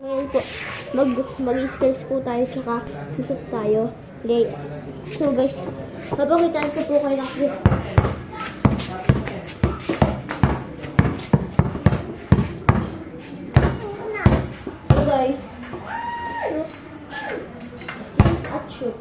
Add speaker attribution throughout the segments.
Speaker 1: Ngayon po, mag-skills po tayo, tsaka susot tayo. So guys, papakitaan ko po kayo ng clip. So guys, skills at shoot.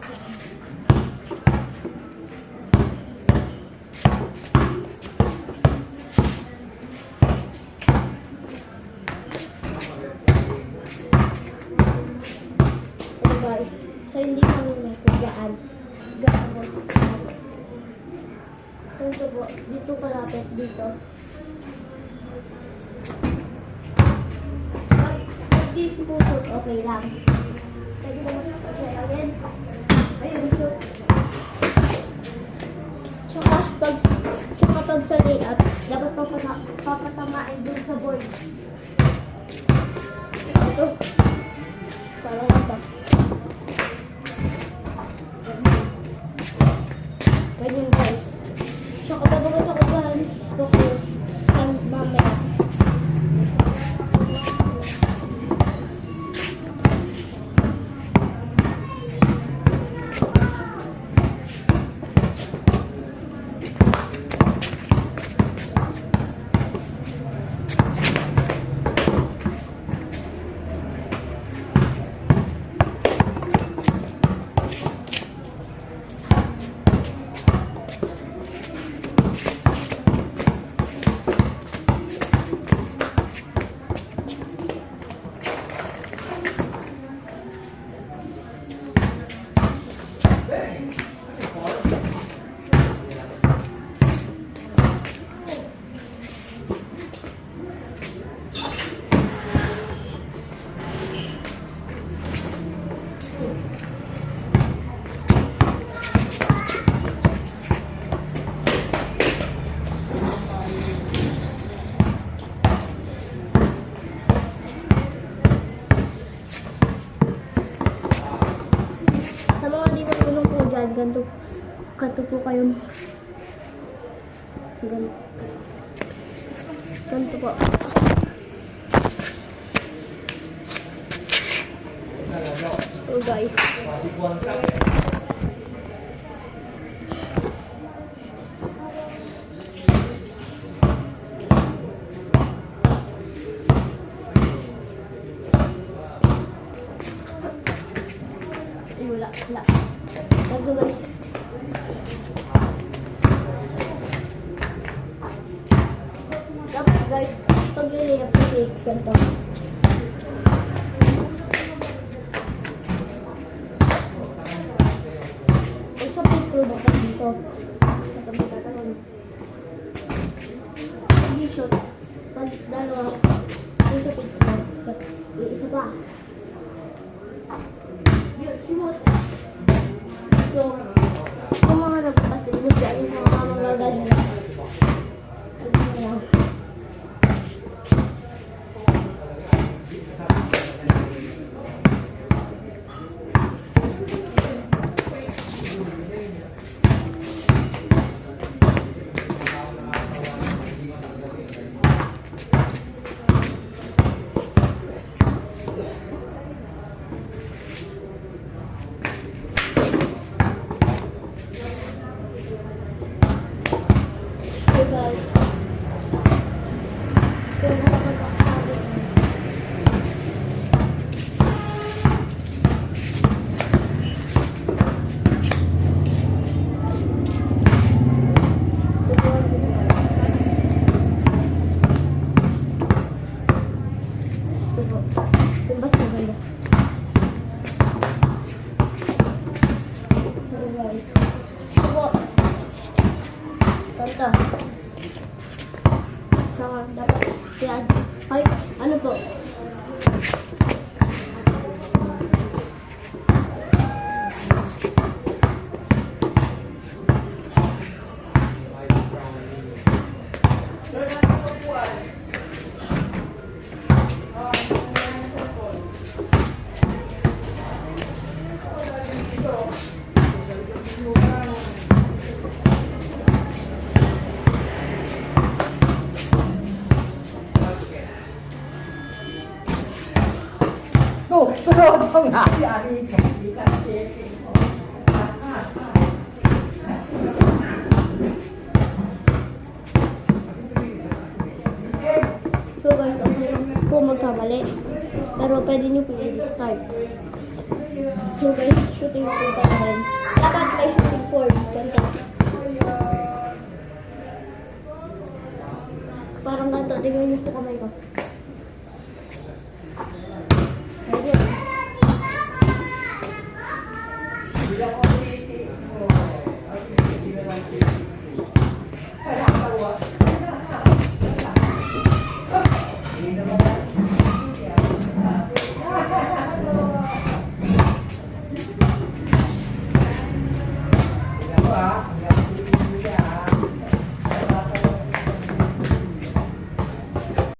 Speaker 1: So, hindi kami nagkagaan. Ito po, dito kalapit, dito. Pag dito po, okay lang. Pwede naman kasi again. Ayun, shoot. Tsaka pag sa layup, dapat papatamain dun sa board. Ito. Parang ito. Ganyan guys. So kapag ako sa kubahan, gusto ko ang mamaya. Ganto po kayo. Ganto po. So guys. Wala. Ganto guys. Dapat guys, pag nililap ko cake, ganito. Ay, sa paper ba dito? Dito. Pag dalawa, dito sa paper. Isa pa. Yun, simot. So, kung mga nagpas, tinibot dyan yung mga mamagagal nila. Saka dapat yan. Ay, ano po?
Speaker 2: Todo nga. Yari ka. Hindi ka checking.
Speaker 1: So guys, okay lang po magkamali. Pero pwede nyo po i-start. So guys, shooting po pa rin. Dapat may shooting form. Ganito. Parang ganito. Tingnan nyo po kamay ko.